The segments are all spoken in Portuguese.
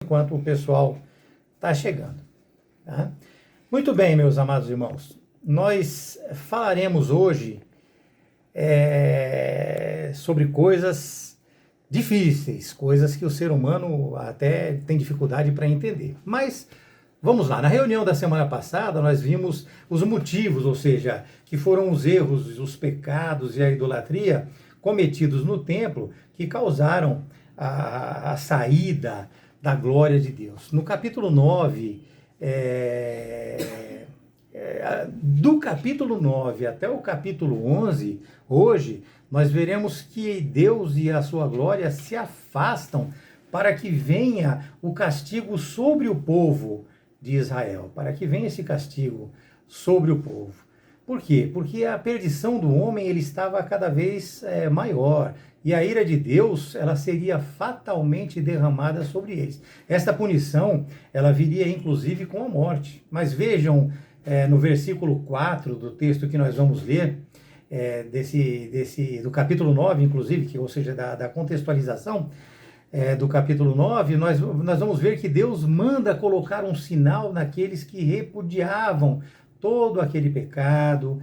enquanto o pessoal está chegando. Tá? Muito bem, meus amados irmãos. Nós falaremos hoje sobre coisas difíceis, coisas que o ser humano até tem dificuldade para entender. Mas vamos lá, na reunião da semana passada nós vimos os motivos, ou seja, que foram os erros, os pecados e a idolatria cometidos no templo que causaram a saída da glória de Deus. No capítulo 9, do capítulo 9 até o capítulo 11, hoje, nós veremos que Deus e a sua glória se afastam para que venha o castigo sobre o povo de Israel, para que venha esse castigo sobre o povo. Por quê? Porque a perdição do homem ele estava cada vez maior, e a ira de Deus ela seria fatalmente derramada sobre eles. Esta punição ela viria inclusive com a morte. Mas vejam no versículo 4 do texto que nós vamos ler, do capítulo 9, inclusive, ou seja, da contextualização do capítulo 9, nós vamos ver que Deus manda colocar um sinal naqueles que repudiavam todo aquele pecado,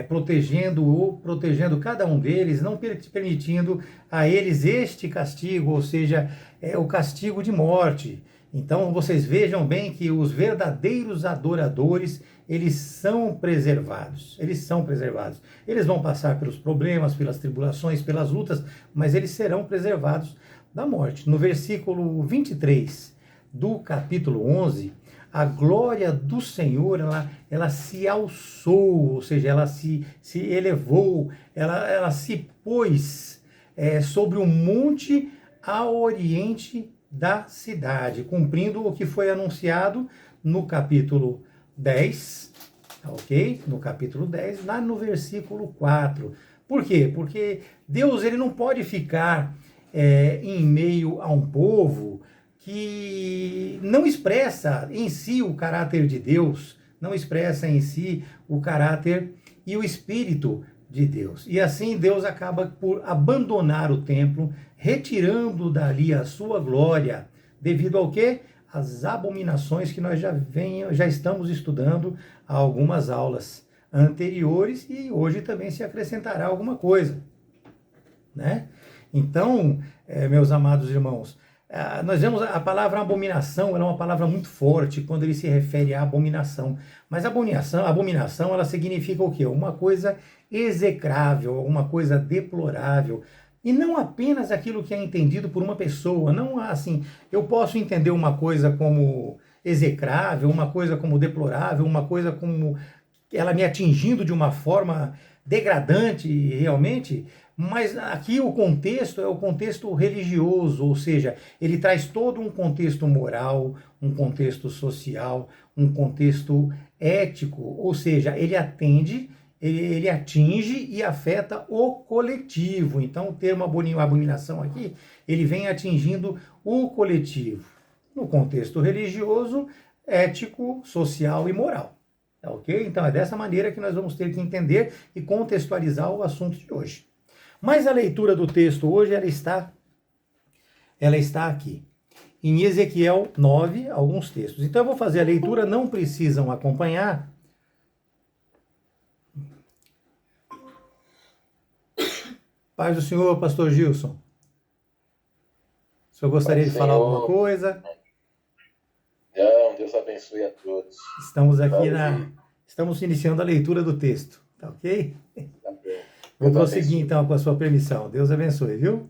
protegendo cada um deles, não permitindo a eles este castigo, ou seja, o castigo de morte. Então vocês vejam bem que os verdadeiros adoradores, eles são preservados, eles vão passar pelos problemas, pelas tribulações, pelas lutas, mas eles serão preservados da morte. No versículo 23 do capítulo 11, a glória do Senhor, ela se alçou, ou seja, ela se elevou, ela se pôs sobre um monte ao oriente da cidade, cumprindo o que foi anunciado no capítulo 10, ok? No capítulo 10, lá no versículo 4. Por quê? Porque Deus ele não pode ficar em meio a um povo que não expressa em si o caráter de Deus, não expressa em si o caráter e o espírito de Deus. E assim Deus acaba por abandonar o templo, retirando dali a sua glória, devido ao quê? As abominações que nós já estamos estudando há algumas aulas anteriores, e hoje também se acrescentará alguma coisa, né? Então, meus amados irmãos, nós vemos a palavra abominação, ela é uma palavra muito forte quando ele se refere à abominação. Mas abominação ela significa o quê? Uma coisa execrável, uma coisa deplorável. E não apenas aquilo que é entendido por uma pessoa. Não assim, eu posso entender uma coisa como execrável, uma coisa como deplorável, uma coisa como ela me atingindo de uma forma degradante realmente, mas aqui o contexto é o contexto religioso, ou seja, ele traz todo um contexto moral, um contexto social, um contexto ético, ou seja, ele atinge e afeta o coletivo. Então o termo abominação aqui, ele vem atingindo o coletivo, no contexto religioso, ético, social e moral. Ok? Então é dessa maneira que nós vamos ter que entender e contextualizar o assunto de hoje. Mas a leitura do texto hoje, ela está aqui, em Ezequiel 9, alguns textos. Então eu vou fazer a leitura, não precisam acompanhar. Paz do Senhor, pastor Gilson. O senhor gostaria de falar alguma coisa? Não, Deus abençoe a todos. Estamos iniciando a leitura do texto, tá ok? Tá bem. Vou prosseguir então com a sua permissão. Deus abençoe, viu?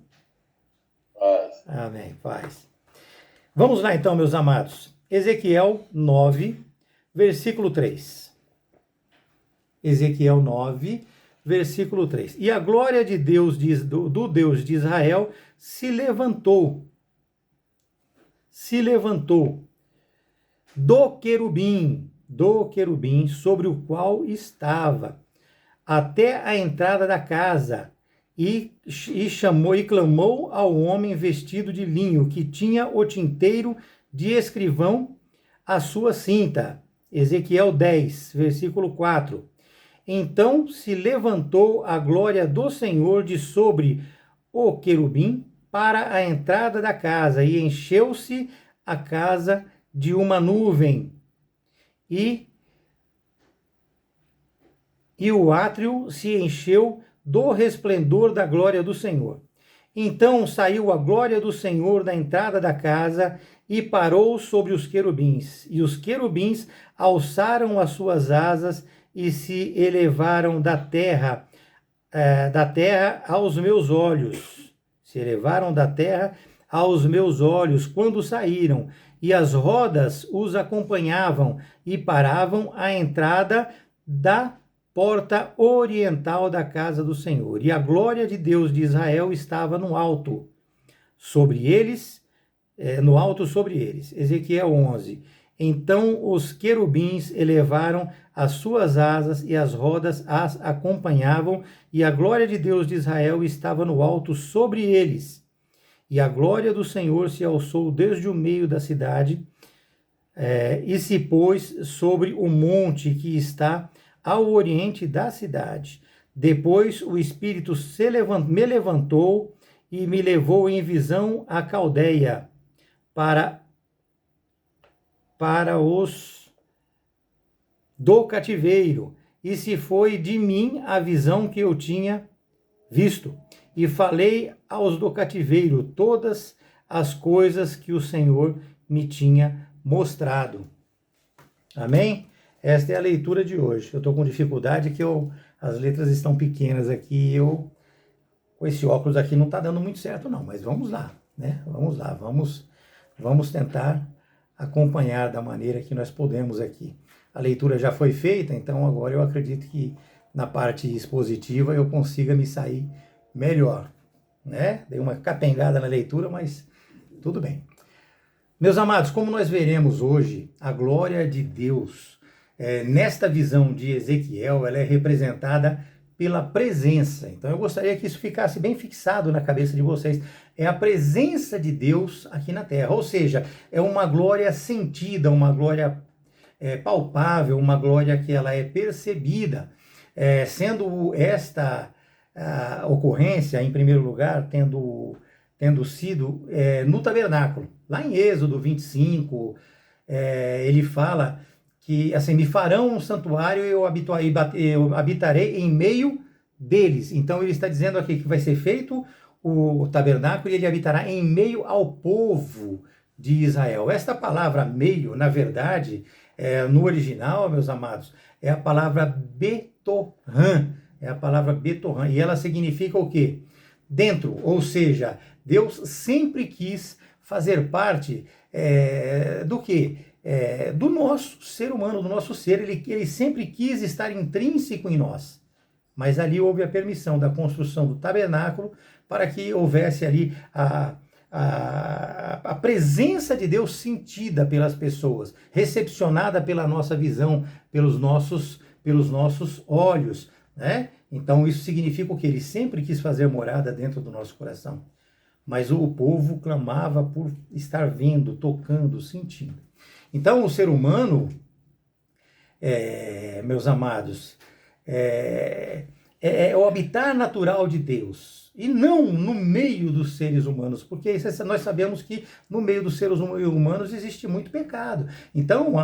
Paz. Amém, paz. Vamos lá então, meus amados. Ezequiel 9, versículo 3. Ezequiel 9, versículo 3. E a glória de Deus, do Deus de Israel, se levantou do querubim sobre o qual estava, até a entrada da casa, e clamou ao homem vestido de linho, que tinha o tinteiro de escrivão à sua cinta. Ezequiel 10, versículo 4. Então se levantou a glória do Senhor de sobre o querubim para a entrada da casa, e encheu-se a casa de uma nuvem, e o átrio se encheu do resplendor da glória do Senhor. Então saiu a glória do Senhor da entrada da casa e parou sobre os querubins. E os querubins alçaram as suas asas e se elevaram da terra aos meus olhos. Se elevaram da terra aos meus olhos quando saíram, e as rodas os acompanhavam e paravam à entrada da porta oriental da casa do Senhor. E a glória de Deus de Israel estava no alto sobre eles, Ezequiel 11. Então os querubins elevaram as suas asas e as rodas as acompanhavam, e a glória de Deus de Israel estava no alto sobre eles. E a glória do Senhor se alçou desde o meio da cidade e se pôs sobre o monte que está ao oriente da cidade. Depois o Espírito me levantou e me levou em visão à Caldeia, para os do cativeiro, e se foi de mim a visão que eu tinha visto, e falei aos do cativeiro todas as coisas que o Senhor me tinha mostrado. Amém? Esta é a leitura de hoje. Eu estou com dificuldade que as letras estão pequenas aqui, com esse óculos aqui não está dando muito certo não, mas vamos lá, né? Vamos lá, vamos tentar acompanhar da maneira que nós podemos aqui. A leitura já foi feita, então agora eu acredito que na parte expositiva eu consiga me sair melhor, né? Dei uma capengada na leitura, mas tudo bem. Meus amados, como nós veremos hoje, a glória de Deus, nesta visão de Ezequiel, ela é representada pela presença. Então eu gostaria que isso ficasse bem fixado na cabeça de vocês. É a presença de Deus aqui na terra, ou seja, é uma glória sentida, uma glória palpável, uma glória que ela é percebida, sendo esta ocorrência, em primeiro lugar, tendo sido no tabernáculo. Lá em Êxodo 25, ele fala que assim, me farão um santuário e eu habitarei em meio deles. Então ele está dizendo aqui que vai ser feito o tabernáculo e ele habitará em meio ao povo de Israel. Esta palavra meio, na verdade, no original, meus amados, é a palavra Betohan. É a palavra Betohan. E ela significa o quê? Dentro, ou seja, Deus sempre quis fazer parte do quê? Do nosso ser humano, do nosso ser, ele sempre quis estar intrínseco em nós. Mas ali houve a permissão da construção do tabernáculo para que houvesse ali a presença de Deus sentida pelas pessoas, recepcionada pela nossa visão, pelos nossos olhos, né? Então isso significa o que? Ele sempre quis fazer morada dentro do nosso coração. Mas o povo clamava por estar vendo, tocando, sentindo. Então, o ser humano, meus amados, é o habitat natural de Deus, e não no meio dos seres humanos, porque nós sabemos que no meio dos seres humanos existe muito pecado. Então,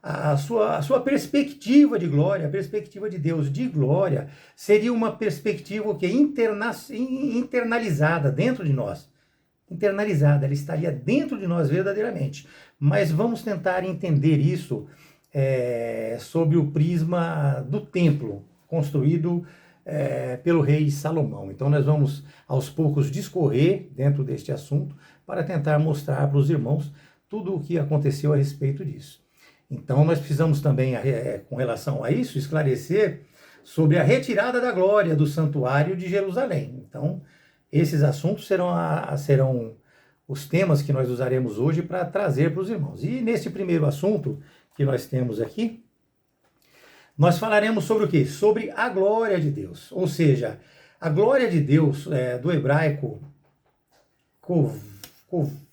a sua perspectiva de glória, a perspectiva de Deus de glória, seria uma perspectiva que internalizada dentro de nós. Internalizada, ela estaria dentro de nós verdadeiramente. Mas vamos tentar entender isso sob o prisma do templo, construído pelo rei Salomão. Então nós vamos aos poucos discorrer dentro deste assunto para tentar mostrar para os irmãos tudo o que aconteceu a respeito disso. Então nós precisamos também, com relação a isso, esclarecer sobre a retirada da glória do santuário de Jerusalém. Então esses assuntos serão os temas que nós usaremos hoje para trazer para os irmãos. E nesse primeiro assunto que nós temos aqui, nós falaremos sobre o quê? Sobre a glória de Deus. Ou seja, a glória de Deus, do hebraico,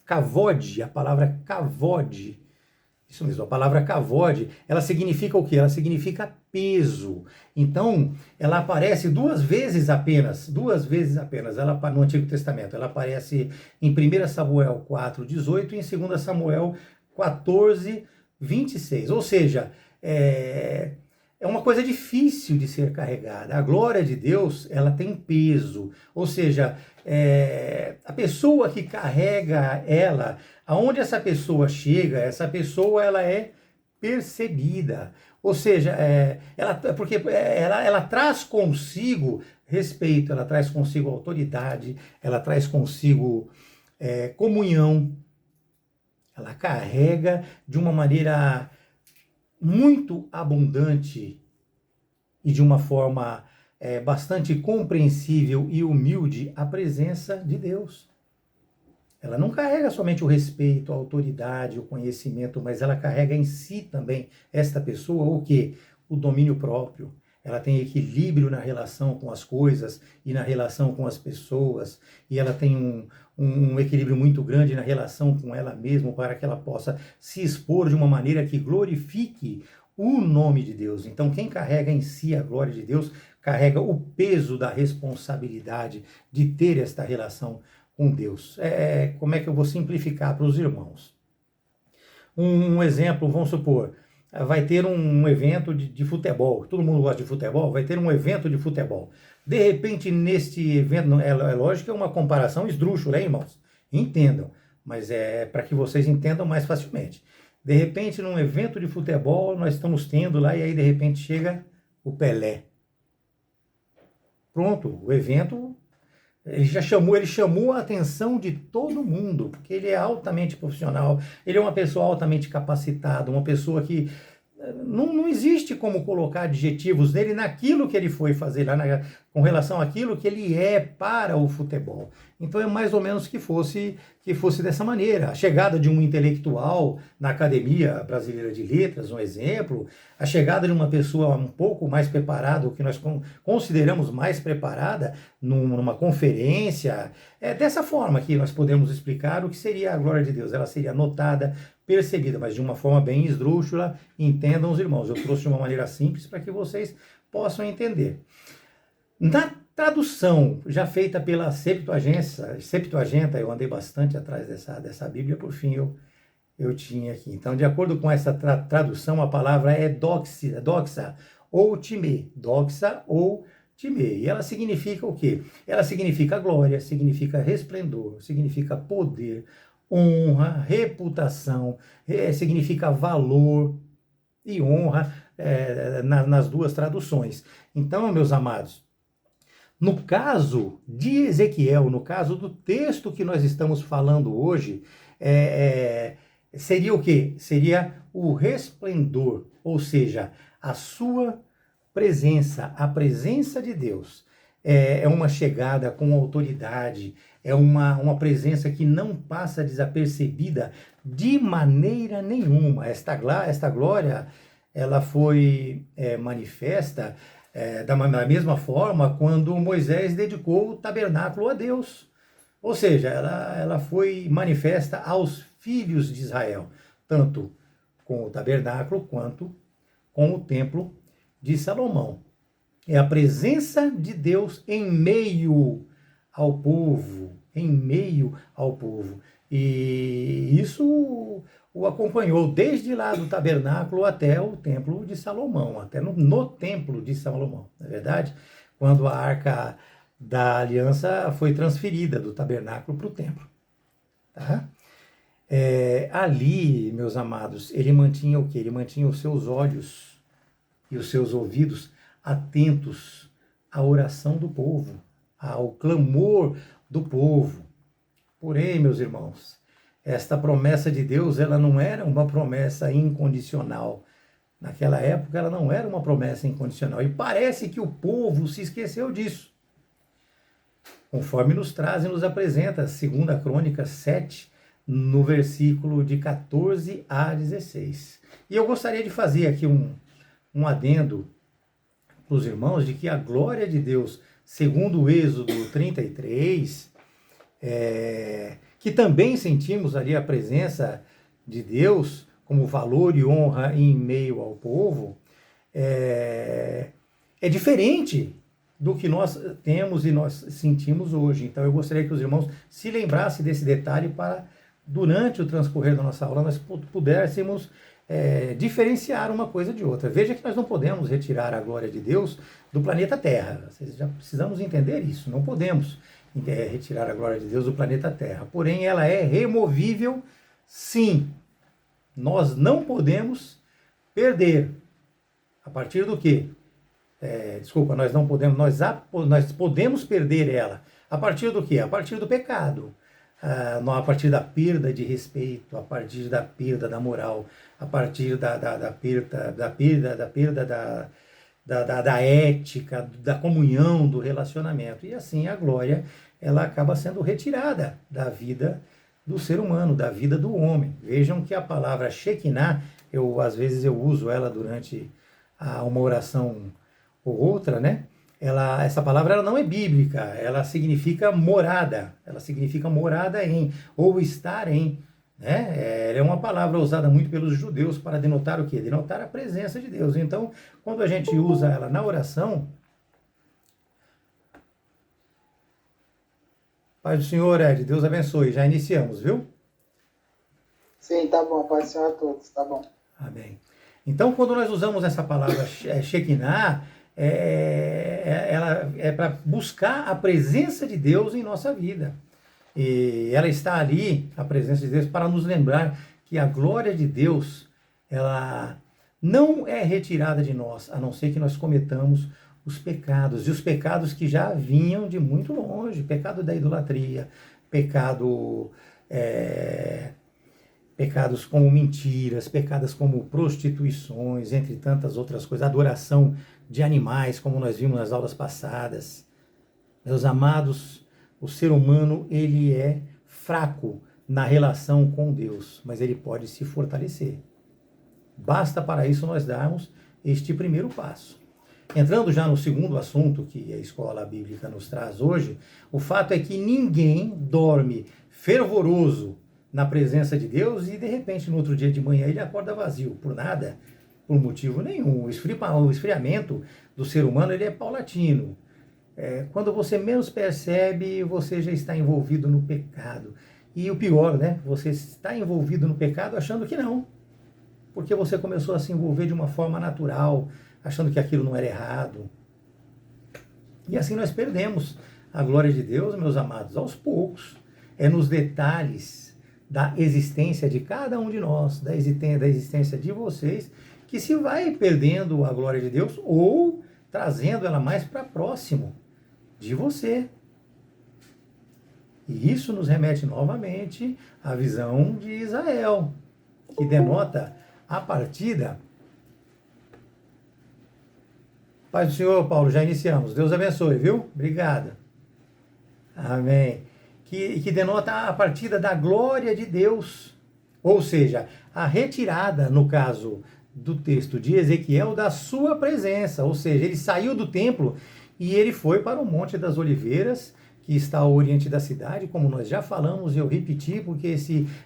kavod, a palavra kavod, Isso mesmo, a palavra kavod, ela significa o quê? Ela significa peso. Então, ela aparece duas vezes apenas, ela, no Antigo Testamento. Ela aparece em 1 Samuel 4:18 e em 2 Samuel 14:26. Ou seja, é uma coisa difícil de ser carregada. A glória de Deus, ela tem peso. Ou seja, a pessoa que carrega ela, aonde essa pessoa chega, essa pessoa ela é percebida. Ou seja, porque ela traz consigo respeito, ela traz consigo autoridade, ela traz consigo comunhão. Ela carrega de uma maneira muito abundante e de uma forma bastante compreensível e humilde a presença de Deus. Ela não carrega somente o respeito, a autoridade, o conhecimento, mas ela carrega em si também, esta pessoa, o quê? O domínio próprio. Ela tem equilíbrio na relação com as coisas e na relação com as pessoas, e ela tem um equilíbrio muito grande na relação com ela mesma, para que ela possa se expor de uma maneira que glorifique o nome de Deus. Então, quem carrega em si a glória de Deus, carrega o peso da responsabilidade de ter esta relação com Deus. Como é que eu vou simplificar para os irmãos? Um exemplo, vamos supor, vai ter um evento de futebol, todo mundo gosta de futebol, vai ter um evento de futebol. De repente, neste evento, é lógico que é uma comparação esdrúxula, hein, irmãos? Entendam, mas é para que vocês entendam mais facilmente. De repente, num evento de futebol, nós estamos tendo lá, e aí de repente chega o Pelé. Pronto, o evento, ele chamou a atenção de todo mundo, porque ele é altamente profissional, ele é uma pessoa altamente capacitada, uma pessoa que não existe como colocar adjetivos nele naquilo que ele foi fazer lá com relação àquilo que ele é para o futebol. Então é mais ou menos que fosse dessa maneira. A chegada de um intelectual na Academia Brasileira de Letras, um exemplo, a chegada de uma pessoa um pouco mais preparada, o que nós consideramos mais preparada, numa conferência, dessa forma que nós podemos explicar o que seria a glória de Deus. Ela seria notada, percebida, mas de uma forma bem esdrúxula. Entendam os irmãos, eu trouxe de uma maneira simples para que vocês possam entender. Na tradução já feita pela Septuaginta, eu andei bastante atrás dessa Bíblia, por fim eu tinha aqui. Então, de acordo com essa tradução, a palavra é doxa ou time, e ela significa o quê? Ela significa glória, significa resplendor, significa poder, honra, reputação, significa valor e honra nas duas traduções. Então, meus amados, no caso de Ezequiel, no caso do texto que nós estamos falando hoje, seria o quê? Seria o resplendor, ou seja, a sua presença, a presença de Deus. É uma chegada com autoridade, é uma presença que não passa desapercebida de maneira nenhuma. Esta glória, ela foi manifesta da mesma forma quando Moisés dedicou o tabernáculo a Deus. Ou seja, ela foi manifesta aos filhos de Israel, tanto com o tabernáculo quanto com o templo de Salomão. É a presença de Deus em meio ao povo, E isso o acompanhou desde lá do tabernáculo até o templo de Salomão, até no templo de Salomão, não é verdade? Quando a arca da aliança foi transferida do tabernáculo para o templo. Tá? Ali, meus amados, ele mantinha o quê? Ele mantinha os seus olhos e os seus ouvidos atentos à oração do povo, ao clamor do povo. Porém, meus irmãos, esta promessa de Deus, ela não era uma promessa incondicional. Naquela época, ela não era uma promessa incondicional. E parece que o povo se esqueceu disso. Conforme nos apresenta 2 Crônicas 7, no versículo de 14 a 16. E eu gostaria de fazer aqui um adendo para os irmãos de que a glória de Deus, segundo o Êxodo 33, que também sentimos ali a presença de Deus, como valor e honra em meio ao povo, é diferente do que nós temos e nós sentimos hoje. Então eu gostaria que os irmãos se lembrassem desse detalhe para, durante o transcorrer da nossa aula, nós pudéssemos diferenciar uma coisa de outra. Veja que nós não podemos retirar a glória de Deus do planeta Terra. Vocês já precisamos entender isso. Não podemos retirar a glória de Deus do planeta Terra. Porém, ela é removível, sim. Nós não podemos perder. A partir do quê? Nós não podemos, nós podemos perder ela. A partir do quê? A partir do pecado. A partir da perda de respeito, a partir da perda da moral, a partir da perda da ética, da comunhão, do relacionamento. E assim a glória, ela acaba sendo retirada da vida do ser humano, da vida do homem. Vejam que a palavra Shekinah, às vezes eu uso ela durante uma oração ou outra, né? Essa palavra ela não é bíblica, ela significa morada, em, ou estar em, né? Ela é uma palavra usada muito pelos judeus para denotar o quê? Denotar a presença de Deus. Então, quando a gente usa ela na oração, Paz do Senhor, Ed, Deus abençoe, já iniciamos, viu? Sim, tá bom, paz do Senhor a todos, tá bom. Amém. Então, quando nós usamos essa palavra Shekinah, ela é para buscar a presença de Deus em nossa vida. E ela está ali, a presença de Deus, para nos lembrar que a glória de Deus, ela não é retirada de nós, a não ser que nós cometamos os pecados, e os pecados que já vinham de muito longe, pecado da idolatria, pecados como mentiras, pecados como prostituições, entre tantas outras coisas, adoração de animais, como nós vimos nas aulas passadas. Meus amados, o ser humano, ele é fraco na relação com Deus, mas ele pode se fortalecer. Basta para isso nós darmos este primeiro passo. Entrando já no segundo assunto que a escola bíblica nos traz hoje, o fato é que ninguém dorme fervoroso na presença de Deus e de repente no outro dia de manhã ele acorda vazio, por nada, por motivo nenhum. O esfriamento do ser humano ele é paulatino. Quando você menos percebe, você já está envolvido no pecado. E o pior, né? Você está envolvido no pecado achando que não. Porque você começou a se envolver de uma forma natural, achando que aquilo não era errado. E assim nós perdemos a glória de Deus, meus amados, aos poucos. É nos detalhes da existência de cada um de nós, da existência de vocês, que se vai perdendo a glória de Deus ou trazendo ela mais para próximo de você. E isso nos remete novamente à visão de Israel, que denota a partida. Paz do Senhor, Paulo, já iniciamos. Deus abençoe, viu? Obrigado. Amém. Que denota a partida da glória de Deus. Ou seja, a retirada, no caso do texto de Ezequiel, da sua presença. Ou seja, ele saiu do templo e ele foi para o Monte das Oliveiras, que está ao oriente da cidade, como nós já falamos, eu repeti, porque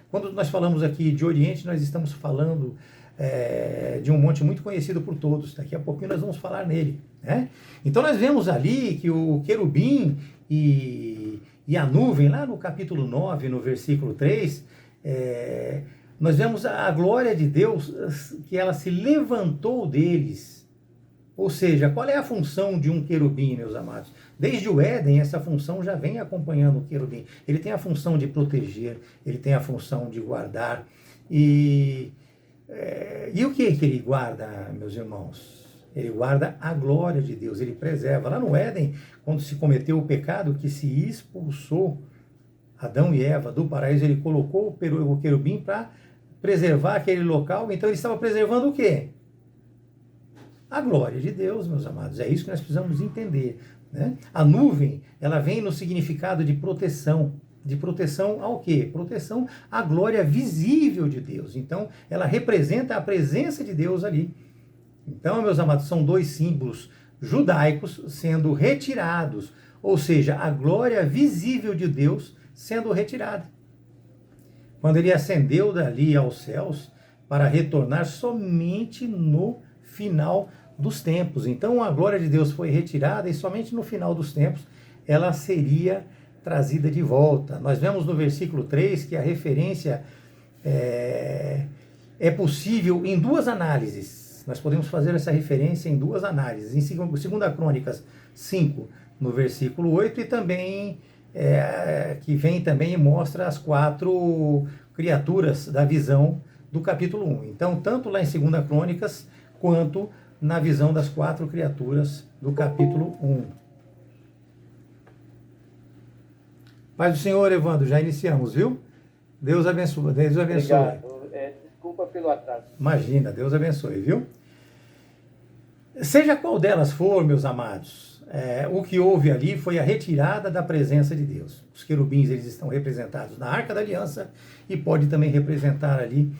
quando nós falamos aqui de Oriente, nós estamos falando de um monte muito conhecido por todos. Daqui a pouquinho nós vamos falar nele, né? Então nós vemos ali que o querubim e a nuvem, lá no capítulo 9, no versículo 3, nós vemos a glória de Deus, que ela se levantou deles. Ou seja, qual é a função de um querubim, meus amados? Desde o Éden, essa função já vem acompanhando o querubim. Ele tem a função de proteger, ele tem a função de guardar. E o que ele guarda, meus irmãos? Ele guarda a glória de Deus, ele preserva. Lá no Éden, quando se cometeu o pecado, que se expulsou Adão e Eva do paraíso, ele colocou o querubim para preservar aquele local. Então ele estava preservando o quê? A glória de Deus, meus amados. É isso que nós precisamos entender, né? A nuvem, ela vem no significado de proteção. De proteção ao quê? Proteção à glória visível de Deus. Então, ela representa a presença de Deus ali. Então, meus amados, são dois símbolos judaicos sendo retirados. Ou seja, a glória visível de Deus sendo retirada. Quando ele ascendeu dali aos céus, para retornar somente no final dos tempos. Então a glória de Deus foi retirada e somente no final dos tempos ela seria trazida de volta. Nós vemos no versículo 3 que a referência é possível em duas análises. Nós podemos fazer essa referência em duas análises. Em 2 Crônicas 5, no versículo 8, e também que vem também e mostra as 4 criaturas da visão do capítulo 1. Então, tanto lá em 2 Crônicas, quanto na visão das 4 criaturas do capítulo 1. Paz do Senhor, Evandro, já iniciamos, viu? Deus abençoe. Deus abençoe. Obrigado. Desculpa pelo atraso. Imagina, Deus abençoe, viu? Seja qual delas for, meus amados, o que houve ali foi a retirada da presença de Deus. Os querubins, eles estão representados na Arca da Aliança e pode também representar ali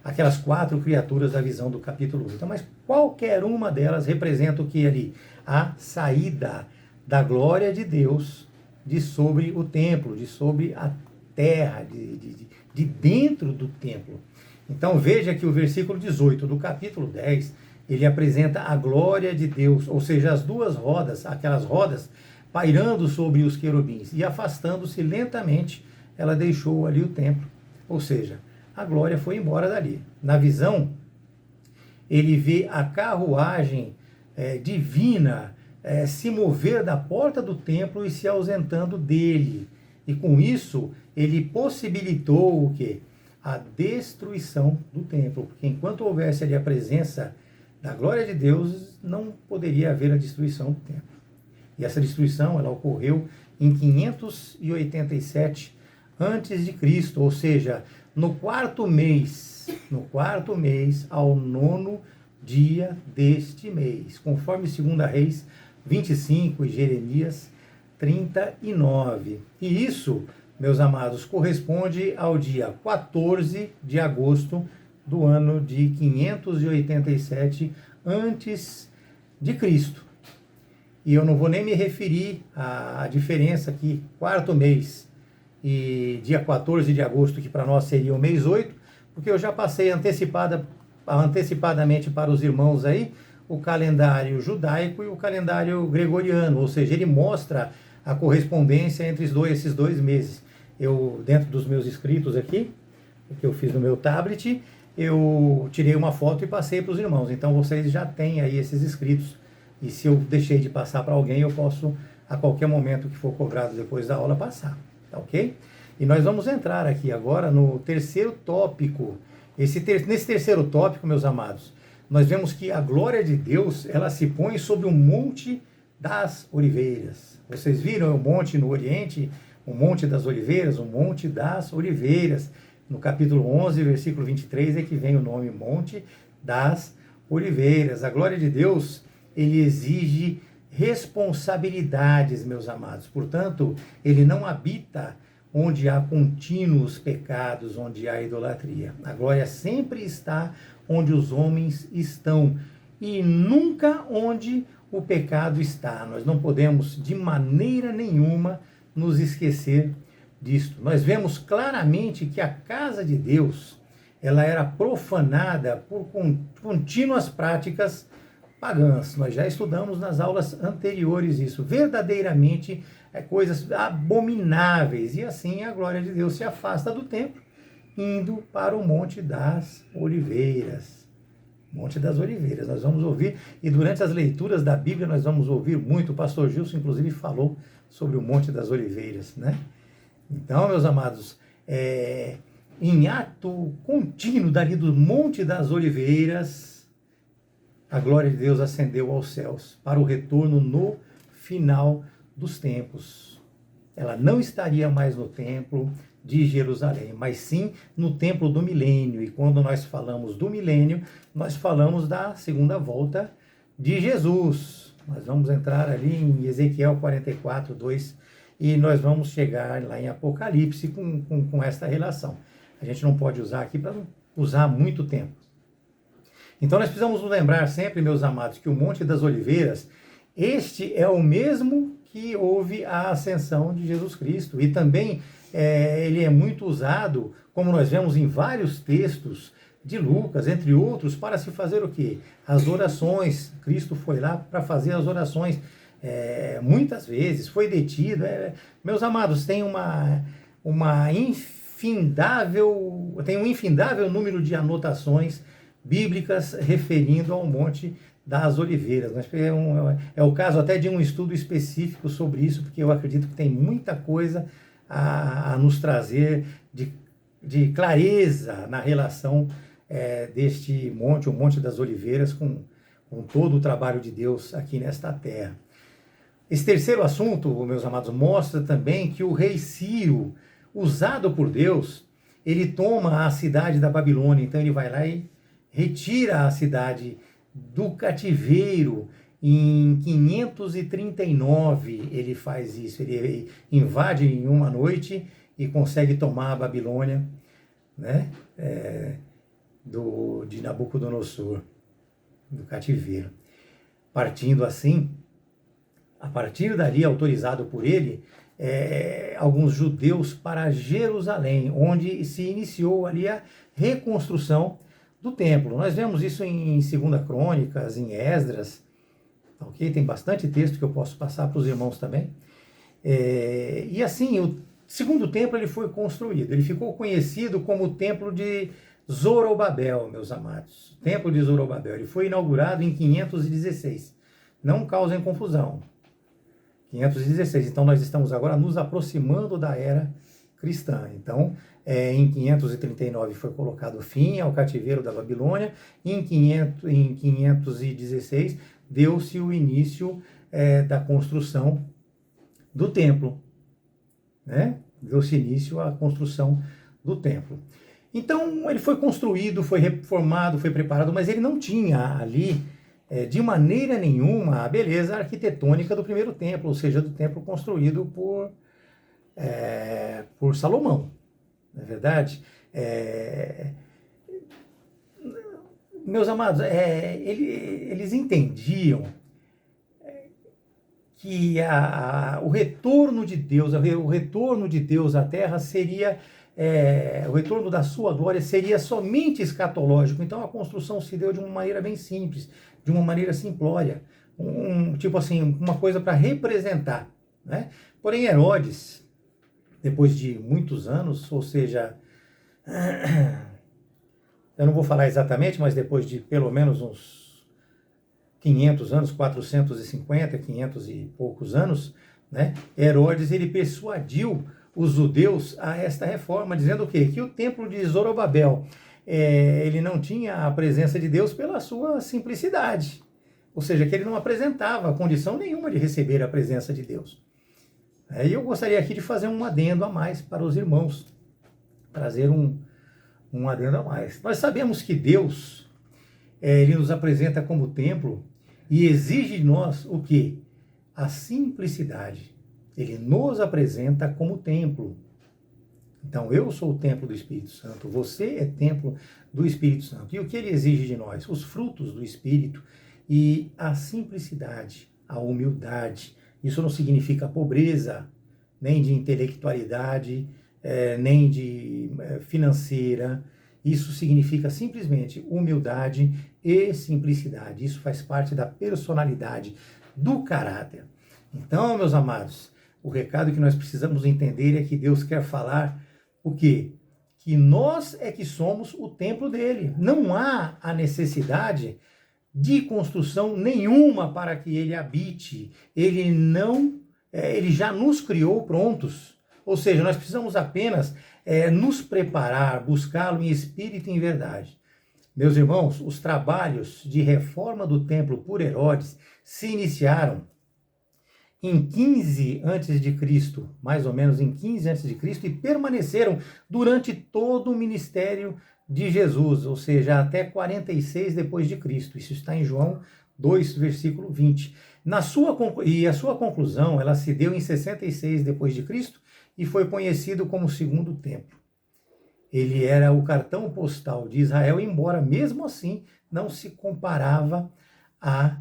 aquelas 4 criaturas da visão do capítulo 1. Então, mas qualquer uma delas representa o que ali? A saída da glória de Deus de sobre o templo, de sobre a terra, de dentro do templo. Então veja que o versículo 18 do capítulo 10, ele apresenta a glória de Deus, ou seja, as 2 rodas, aquelas rodas pairando sobre os querubins e afastando-se lentamente, ela deixou ali o templo, ou seja, a glória foi embora dali. Na visão, ele vê a carruagem divina se mover da porta do templo e se ausentando dele. E com isso, ele possibilitou o quê? A destruição do templo. Porque enquanto houvesse ali a presença da glória de Deus, não poderia haver a destruição do templo. E essa destruição, ela ocorreu em 587 a.C., ou seja, no quarto mês, ao 9º dia deste mês, conforme 2 Reis 25 e Jeremias 39. E isso, meus amados, corresponde ao dia 14 de agosto do ano de 587 antes de Cristo. E eu não vou nem me referir à diferença aqui, quarto mês e dia 14 de agosto, que para nós seria o mês 8, porque eu já passei antecipadamente para os irmãos aí o calendário judaico e o calendário gregoriano, ou seja, ele mostra a correspondência entre esses dois meses. Eu, dentro dos meus escritos aqui, que eu fiz no meu tablet, eu tirei uma foto e passei para os irmãos. Então vocês já têm aí esses escritos. E se eu deixei de passar para alguém, eu posso, a qualquer momento que for cobrado depois da aula, passar. Tá ok? E nós vamos entrar aqui agora no terceiro tópico. Nesse terceiro tópico, meus amados, nós vemos que a glória de Deus, ela se põe sobre o Monte das Oliveiras. Vocês viram o monte no Oriente? O Monte das Oliveiras, o Monte das Oliveiras. No capítulo 11, versículo 23, é que vem o nome Monte das Oliveiras. A glória de Deus, ele exige responsabilidades, meus amados. Portanto, ele não habita onde há contínuos pecados, onde há idolatria. A glória sempre está onde os homens estão e nunca onde o pecado está. Nós não podemos, de maneira nenhuma, nos esquecer disto. Nós vemos claramente que a casa de Deus, ela era profanada por contínuas práticas pagãs. Nós já estudamos nas aulas anteriores isso. Verdadeiramente coisas abomináveis. E assim a glória de Deus se afasta do templo, indo para o Monte das Oliveiras. Monte das Oliveiras. Nós vamos ouvir, e durante as leituras da Bíblia nós vamos ouvir muito. O pastor Gilson, inclusive, falou sobre o Monte das Oliveiras, né? Então, meus amados, em ato contínuo dali do Monte das Oliveiras, a glória de Deus ascendeu aos céus para o retorno no final dos tempos. Ela não estaria mais no templo de Jerusalém, mas sim no templo do milênio. E quando nós falamos do milênio, nós falamos da segunda volta de Jesus. Nós vamos entrar ali em Ezequiel 44, 2, e nós vamos chegar lá em Apocalipse com esta relação. A gente não pode usar aqui para não usar muito tempo. Então nós precisamos nos lembrar sempre, meus amados, que o Monte das Oliveiras, este é o mesmo que houve a ascensão de Jesus Cristo. E também ele é muito usado, como nós vemos em vários textos de Lucas, entre outros, para se fazer o quê? As orações. Cristo foi lá para fazer as orações. Muitas vezes foi detido. Meus amados, tem um infindável número de anotações bíblicas referindo ao Monte das Oliveiras. É o caso até de um estudo específico sobre isso, porque eu acredito que tem muita coisa a nos trazer de clareza na relação deste monte, o Monte das Oliveiras, com todo o trabalho de Deus aqui nesta terra. Esse terceiro assunto, meus amados, mostra também que o rei Ciro, usado por Deus, ele toma a cidade da Babilônia. Então ele vai lá e retira a cidade do cativeiro. Em 539 ele faz isso, ele invade em uma noite e consegue tomar a Babilônia, né, de Nabucodonosor, do cativeiro. Partindo assim, a partir dali, autorizado por ele, alguns judeus para Jerusalém, onde se iniciou ali a reconstrução do templo. Nós vemos isso em 2 Crônicas, em Esdras, ok? Tem bastante texto que eu posso passar para os irmãos também. E assim, o segundo templo ele foi construído, ele ficou conhecido como o Templo de Zorobabel, meus amados. O Templo de Zorobabel, ele foi inaugurado em 516. Não causem confusão. 516. Então nós estamos agora nos aproximando da era cristã. Então, em 539 foi colocado fim ao cativeiro da Babilônia. Em 516 deu-se o início da construção do templo, né? Deu-se início à construção do templo. Então ele foi construído, foi reformado, foi preparado, mas ele não tinha ali de maneira nenhuma a beleza arquitetônica do primeiro templo, ou seja, do templo construído por Salomão, não é verdade? Meus amados, eles entendiam que o retorno de Deus à Terra seria, o retorno da sua glória seria somente escatológico. Então a construção se deu de uma maneira bem simples, de uma maneira simplória, tipo assim, uma coisa para representar, né? Porém Herodes, depois de muitos anos, ou seja, eu não vou falar exatamente, mas depois de pelo menos uns 500 anos, 450, 500 e poucos anos, né? Herodes, ele persuadiu os judeus a esta reforma, dizendo o quê? Que o templo de Zorobabel, ele não tinha a presença de Deus pela sua simplicidade, ou seja, que ele não apresentava condição nenhuma de receber a presença de Deus. E eu gostaria aqui de fazer um adendo a mais para os irmãos, trazer um adendo a mais. Nós sabemos que Deus, ele nos apresenta como templo e exige de nós o quê? A simplicidade. Ele nos apresenta como templo. Então, eu sou o templo do Espírito Santo, você é templo do Espírito Santo. E o que ele exige de nós? Os frutos do Espírito e a simplicidade, a humildade. Isso não significa pobreza, nem de intelectualidade, nem de financeira. Isso significa simplesmente humildade e simplicidade. Isso faz parte da personalidade, do caráter. Então, meus amados, o recado que nós precisamos entender é que Deus quer falar o quê? Que nós é que somos o templo dele. Não há a necessidade de construção nenhuma para que ele habite. Ele já nos criou prontos. Ou seja, nós precisamos apenas nos preparar, buscá-lo em espírito e em verdade. Meus irmãos, os trabalhos de reforma do templo por Herodes se iniciaram em 15 a.C., mais ou menos em 15 a.C., e permaneceram durante todo o ministério de Jesus, ou seja, até 46 depois de Cristo. Isso está em João 2, versículo 20. A sua conclusão, ela se deu em 66 depois de Cristo e foi conhecido como o Segundo Templo. Ele era o cartão postal de Israel, embora mesmo assim não se comparava à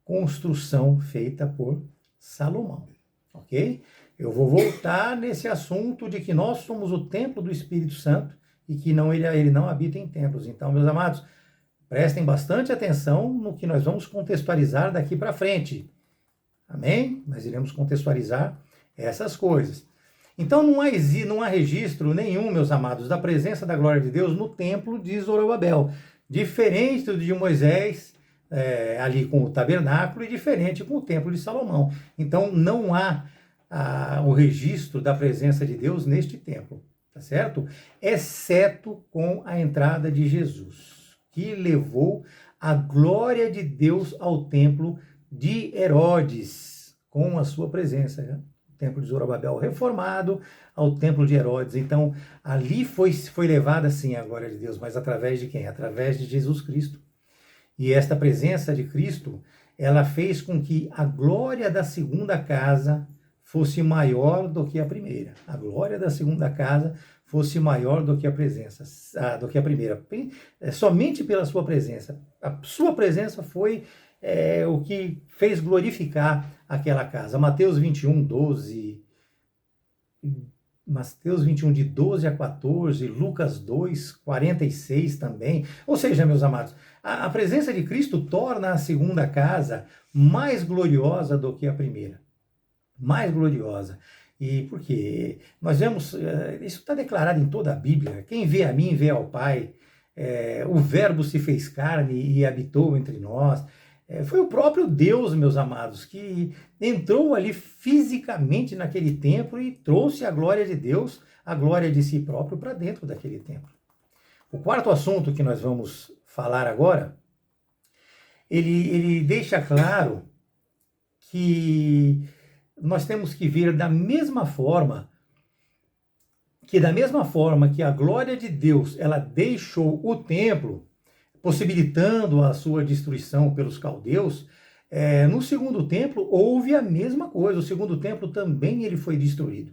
construção feita por Salomão, ok? Eu vou voltar nesse assunto de que nós somos o templo do Espírito Santo e que ele não habita em templos. Então, meus amados, prestem bastante atenção no que nós vamos contextualizar daqui para frente. Amém? Nós iremos contextualizar essas coisas. Então, não há registro nenhum, meus amados, da presença da glória de Deus no templo de Zorobabel. Diferente do de Moisés, ali com o tabernáculo, e diferente com o templo de Salomão. Então, não há o registro da presença de Deus neste templo, tá certo? Exceto com a entrada de Jesus, que levou a glória de Deus ao templo de Herodes, com a sua presença, né? O templo de Zorobabel reformado ao templo de Herodes. Então, ali foi levada, sim, a glória de Deus, mas através de quem? Através de Jesus Cristo. E esta presença de Cristo, ela fez com que a glória da segunda casa fosse maior do que a primeira. A glória da segunda casa fosse maior do que a do que a primeira. Somente pela sua presença. A sua presença foi o que fez glorificar aquela casa. Mateus 21, 12. Mateus 21, de 12 a 14, Lucas 2, 46 também. Ou seja, meus amados, a presença de Cristo torna a segunda casa mais gloriosa do que a primeira. Mais gloriosa. E por quê? Nós vemos, isso está declarado em toda a Bíblia, quem vê a mim, vê ao Pai, o Verbo se fez carne e habitou entre nós. Foi o próprio Deus, meus amados, que entrou ali fisicamente naquele templo e trouxe a glória de Deus, a glória de si próprio para dentro daquele templo. O quarto assunto que nós vamos falar agora, ele deixa claro que nós temos que ver da mesma forma que a glória de Deus, ela deixou o templo, possibilitando a sua destruição pelos caldeus, no segundo templo houve a mesma coisa. O segundo templo também ele foi destruído.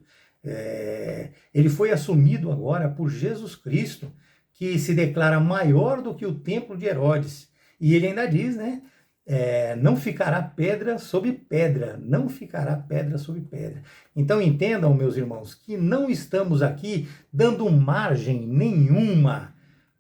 Ele foi assumido agora por Jesus Cristo, que se declara maior do que o templo de Herodes. E ele ainda diz, né? Não ficará pedra sobre pedra, não ficará pedra sobre pedra. Então entendam, meus irmãos, que não estamos aqui dando margem nenhuma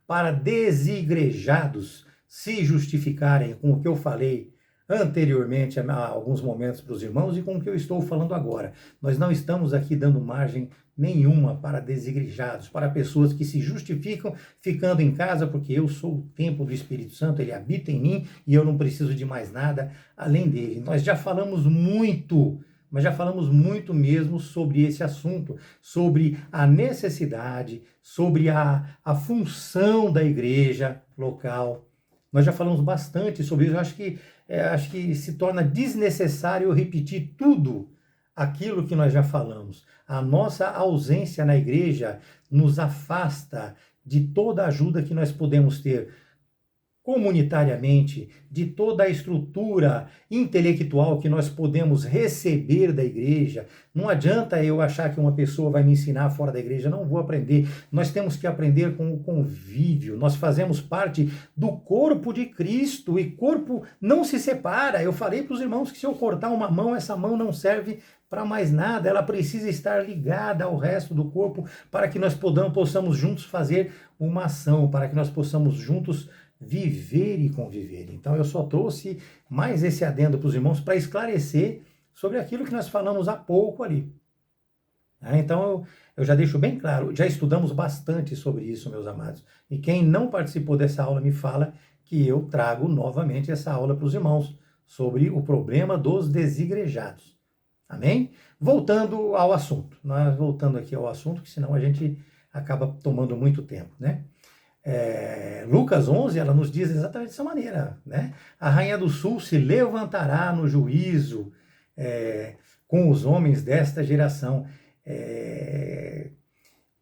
para desigrejados se justificarem com o que eu falei anteriormente, há alguns momentos para os irmãos, e com o que eu estou falando agora. Nós não estamos aqui dando margem nenhuma para desigrejados, para pessoas que se justificam ficando em casa, porque eu sou o templo do Espírito Santo, ele habita em mim e eu não preciso de mais nada além dele. Nós já falamos muito, mas já falamos muito mesmo sobre esse assunto, sobre a necessidade, sobre a função da igreja local. Nós já falamos bastante sobre isso. Eu acho que se torna desnecessário repetir tudo aquilo que nós já falamos. A nossa ausência na igreja nos afasta de toda a ajuda que nós podemos ter comunitariamente, de toda a estrutura intelectual que nós podemos receber da igreja. Não adianta eu achar que uma pessoa vai me ensinar fora da igreja, não vou aprender. Nós temos que aprender com o convívio. Nós fazemos parte do corpo de Cristo e corpo não se separa. Eu falei para os irmãos que se eu cortar uma mão, essa mão não serve para mais nada, ela precisa estar ligada ao resto do corpo para que nós possamos juntos fazer uma ação, para que nós possamos juntos viver e conviver. Então eu só trouxe mais esse adendo para os irmãos para esclarecer sobre aquilo que nós falamos há pouco ali. Então eu já deixo bem claro, já estudamos bastante sobre isso, meus amados. E quem não participou dessa aula me fala que eu trago novamente essa aula para os irmãos sobre o problema dos desigrejados. Amém? Voltando ao assunto. Nós voltando aqui ao assunto, que senão a gente acaba tomando muito tempo, né? Lucas 11, ela nos diz exatamente dessa maneira, né? A rainha do sul se levantará no juízo com os homens desta geração,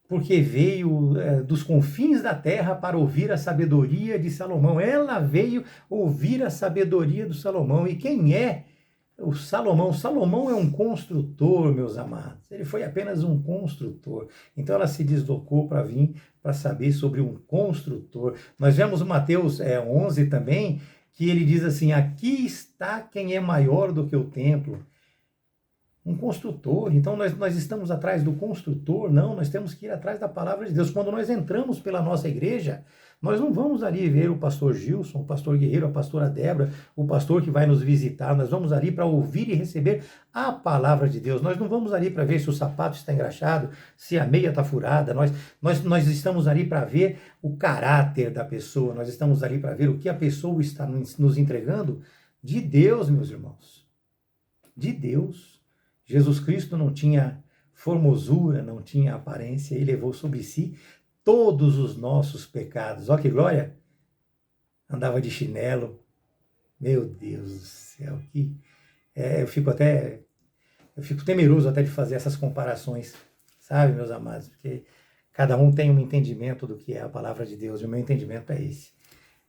porque veio dos confins da terra para ouvir a sabedoria de Salomão. Ela veio ouvir a sabedoria do Salomão. E quem é o Salomão? Salomão é um construtor, meus amados. Ele foi apenas um construtor. Então ela se deslocou para vir para saber sobre um construtor. Nós vemos o Mateus 11 também, que ele diz assim: aqui está quem é maior do que o templo. um construtor. Então nós estamos atrás do construtor? Não, nós temos que ir atrás da palavra de Deus. Quando nós entramos pela nossa igreja, nós não vamos ali ver o pastor Gilson, o pastor Guerreiro, a pastora Débora, o pastor que vai nos visitar. Nós vamos ali para ouvir e receber a palavra de Deus. Nós não vamos ali para ver se o sapato está engraxado, se a meia está furada. Nós estamos ali para ver o caráter da pessoa. Nós estamos ali para ver o que a pessoa está nos entregando de Deus, meus irmãos. De Deus. Jesus Cristo não tinha formosura, não tinha aparência, ele levou sobre si todos os nossos pecados. Olha que glória! Andava de chinelo. Meu Deus do céu, eu fico temeroso até de fazer essas comparações, sabe, meus amados? Porque cada um tem um entendimento do que é a palavra de Deus, e o meu entendimento é esse.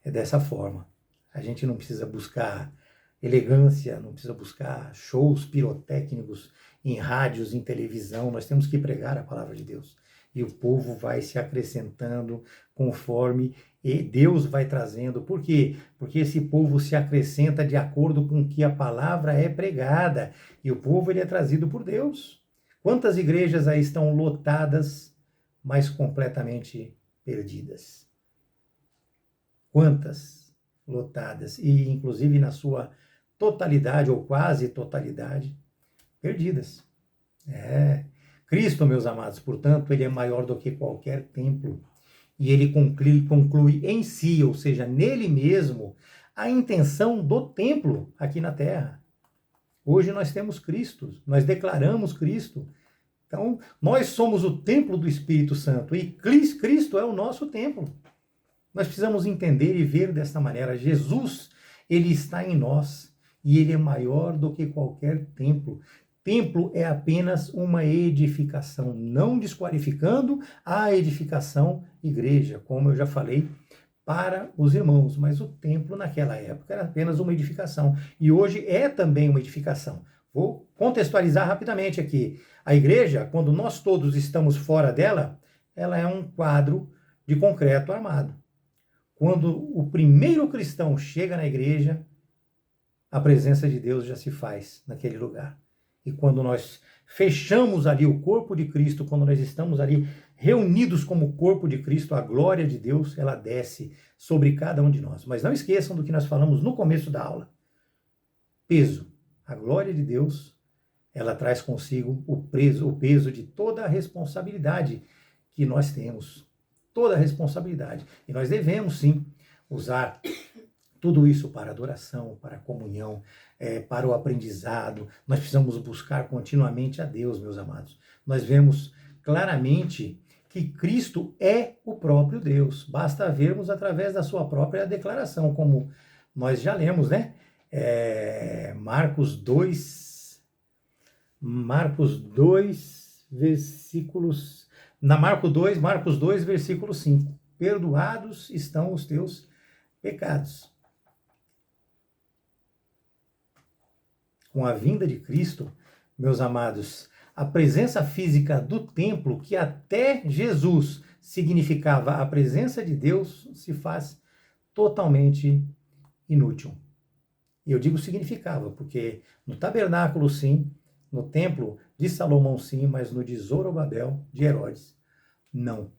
É dessa forma. A gente não precisa buscar elegância, não precisa buscar shows pirotécnicos em rádios, em televisão. Nós temos que pregar a palavra de Deus. E o povo vai se acrescentando conforme Deus vai trazendo. Por quê? Porque esse povo se acrescenta de acordo com que a palavra é pregada. E o povo ele é trazido por Deus. Quantas igrejas aí estão lotadas, mas completamente perdidas? Quantas lotadas? E inclusive na sua totalidade ou quase totalidade perdidas. Cristo, meus amados, portanto, ele é maior do que qualquer templo. E ele conclui em si, ou seja, nele mesmo, a intenção do templo aqui na terra. Hoje nós temos Cristo, nós declaramos Cristo. Então, nós somos o templo do Espírito Santo e Cristo é o nosso templo. Nós precisamos entender e ver desta maneira. Jesus, ele está em nós e ele é maior do que qualquer templo. Templo é apenas uma edificação, não desqualificando a edificação igreja, como eu já falei para os irmãos, mas o templo naquela época era apenas uma edificação e hoje é também uma edificação. Vou contextualizar rapidamente aqui. A igreja, quando nós todos estamos fora dela, ela é um quadro de concreto armado. Quando o primeiro cristão chega na igreja, a presença de Deus já se faz naquele lugar. E quando nós fechamos ali o corpo de Cristo, quando nós estamos ali reunidos como corpo de Cristo, a glória de Deus, ela desce sobre cada um de nós. Mas não esqueçam do que nós falamos no começo da aula. Peso. A glória de Deus, ela traz consigo o peso de toda a responsabilidade que nós temos. Toda a responsabilidade. E nós devemos, sim, usar tudo isso para adoração, para comunhão, para o aprendizado. Nós precisamos buscar continuamente a Deus, meus amados. Nós vemos claramente que Cristo é o próprio Deus. Basta vermos através da sua própria declaração, como nós já lemos, né? Marcos 2, versículos... Marcos 2, versículo 5. Perdoados estão os teus pecados. Com a vinda de Cristo, meus amados, a presença física do templo, que até Jesus significava a presença de Deus, se faz totalmente inútil. E eu digo significava, porque no tabernáculo sim, no templo de Salomão sim, mas no de Zorobabel, de Herodes, não.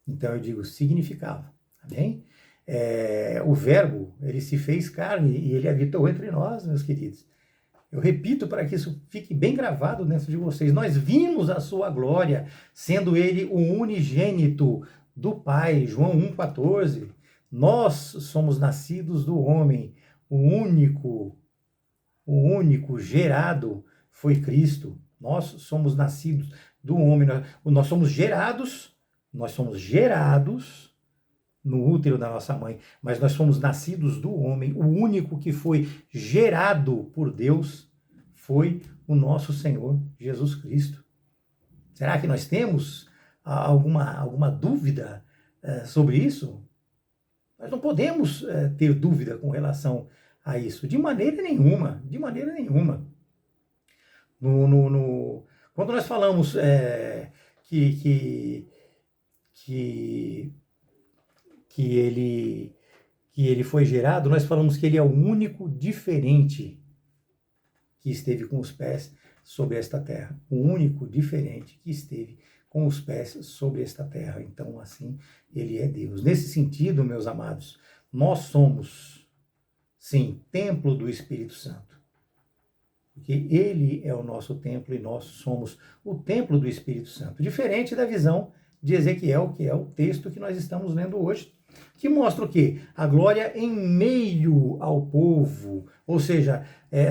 Então eu digo significava, amém? O verbo, ele se fez carne e ele habitou entre nós, meus queridos. Eu repito para que isso fique bem gravado dentro de vocês. Nós vimos a sua glória, sendo ele o unigênito do Pai. João 1,14. Nós somos nascidos do homem. O único gerado foi Cristo. Nós somos nascidos do homem. Nós somos gerados no útero da nossa mãe, mas nós fomos nascidos do homem. O único que foi gerado por Deus foi o nosso Senhor Jesus Cristo. Será que nós temos alguma dúvida sobre isso? Nós não podemos ter dúvida com relação a isso, de maneira nenhuma, de maneira nenhuma. Quando nós falamos que ele foi gerado, nós falamos que ele é o único diferente que esteve com os pés sobre esta terra, o único diferente que esteve com os pés sobre esta terra. Então, assim, ele é Deus. Nesse sentido, meus amados, nós somos, sim, templo do Espírito Santo. Porque ele é o nosso templo e nós somos o templo do Espírito Santo. Diferente da visão de Ezequiel, que é o texto que nós estamos lendo hoje, que mostra o quê? A glória em meio ao povo, ou seja,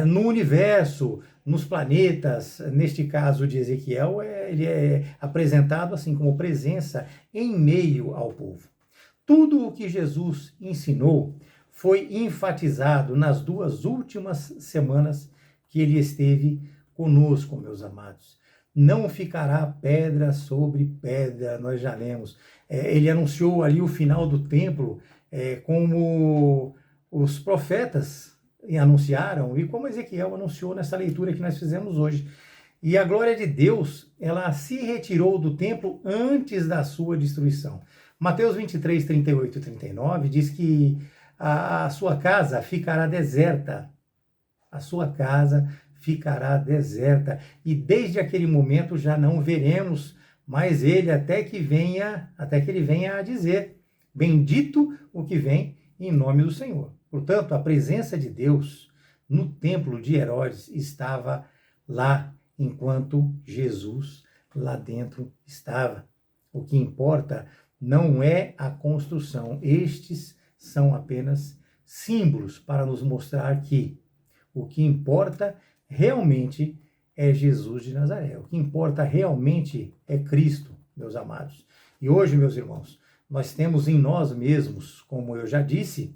no universo, nos planetas, neste caso de Ezequiel, ele é apresentado assim como presença em meio ao povo. Tudo o que Jesus ensinou foi enfatizado nas 2 últimas semanas que ele esteve conosco, meus amados. Não ficará pedra sobre pedra, nós já lemos. Ele anunciou ali o final do templo, como os profetas anunciaram e como Ezequiel anunciou nessa leitura que nós fizemos hoje. E a glória de Deus, ela se retirou do templo antes da sua destruição. Mateus 23, 38 e 39 diz que a sua casa ficará deserta. A sua casa ficará deserta. E desde aquele momento já não veremos mais ele até que ele venha a dizer: bendito o que vem em nome do Senhor. Portanto, a presença de Deus no templo de Herodes estava lá, enquanto Jesus lá dentro estava. O que importa não é a construção. Estes são apenas símbolos para nos mostrar que o que importa realmente é Jesus de Nazaré. O que importa realmente é Cristo, meus amados. E hoje, meus irmãos, nós temos em nós mesmos, como eu já disse,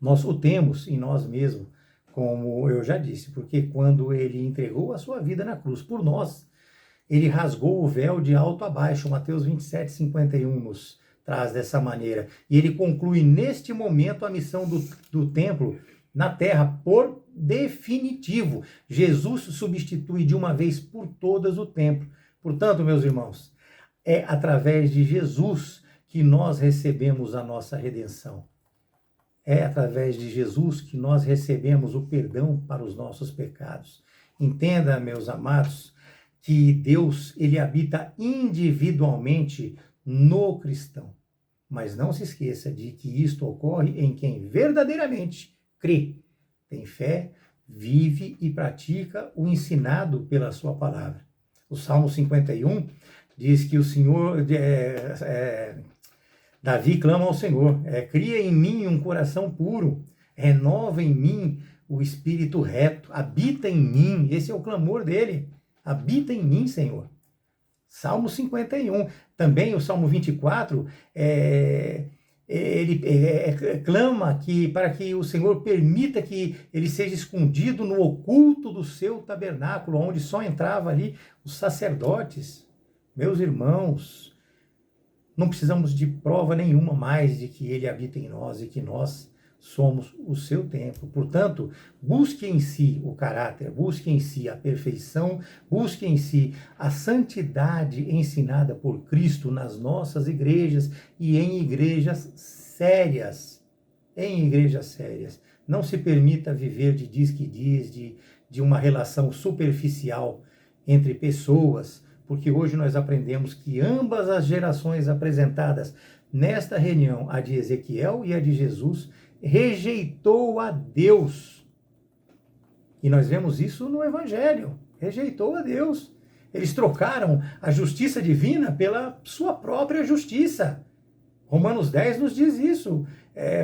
nós o temos em nós mesmos, como eu já disse, porque quando ele entregou a sua vida na cruz por nós, ele rasgou o véu de alto a baixo. Mateus 27, 51 nos traz dessa maneira. E ele conclui neste momento a missão do templo na terra por definitivo. Jesus substitui de uma vez por todas o templo. Portanto, meus irmãos, é através de Jesus que nós recebemos a nossa redenção. É através de Jesus que nós recebemos o perdão para os nossos pecados. Entenda, meus amados, que Deus, ele habita individualmente no cristão. Mas não se esqueça de que isto ocorre em quem verdadeiramente crê, tem fé, vive e pratica o ensinado pela sua palavra. O Salmo 51 diz que o Senhor, Davi clama ao Senhor: cria em mim um coração puro, renova em mim o espírito reto, habita em mim. Esse é o clamor dele: habita em mim, Senhor. Salmo 51. Também o Salmo 24, ele clama para que o Senhor permita que ele seja escondido no oculto do seu tabernáculo, onde só entrava ali os sacerdotes. Meus irmãos, não precisamos de prova nenhuma mais de que ele habita em nós e que nós somos o seu templo. Portanto, busque em si o caráter, busque em si a perfeição, busque em si a santidade ensinada por Cristo nas nossas igrejas e em igrejas sérias. Em igrejas sérias. Não se permita viver de diz que diz, de uma relação superficial entre pessoas, porque hoje nós aprendemos que ambas as gerações apresentadas nesta reunião, a de Ezequiel e a de Jesus, rejeitou a Deus. E nós vemos isso no Evangelho. Rejeitou a Deus. Eles trocaram a justiça divina pela sua própria justiça. Romanos 10 nos diz isso.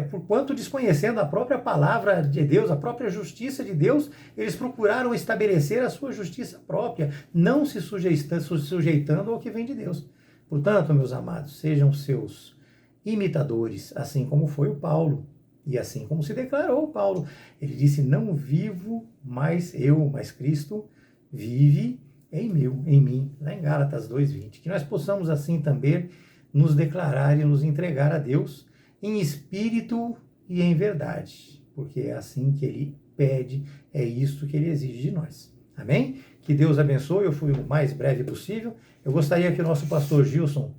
Porquanto, desconhecendo a própria palavra de Deus, a própria justiça de Deus, eles procuraram estabelecer a sua justiça própria, não se sujeitando ao que vem de Deus. Portanto, meus amados, sejam seus imitadores, assim como foi o Paulo. E assim como se declarou Paulo, ele disse: não vivo mais eu, mas Cristo vive em mim, lá em Gálatas 2:20. Que nós possamos assim também nos declarar e nos entregar a Deus em espírito e em verdade, porque é assim que ele pede, é isso que ele exige de nós. Amém? Que Deus abençoe. Eu fui o mais breve possível. Eu gostaria que o nosso pastor Gilson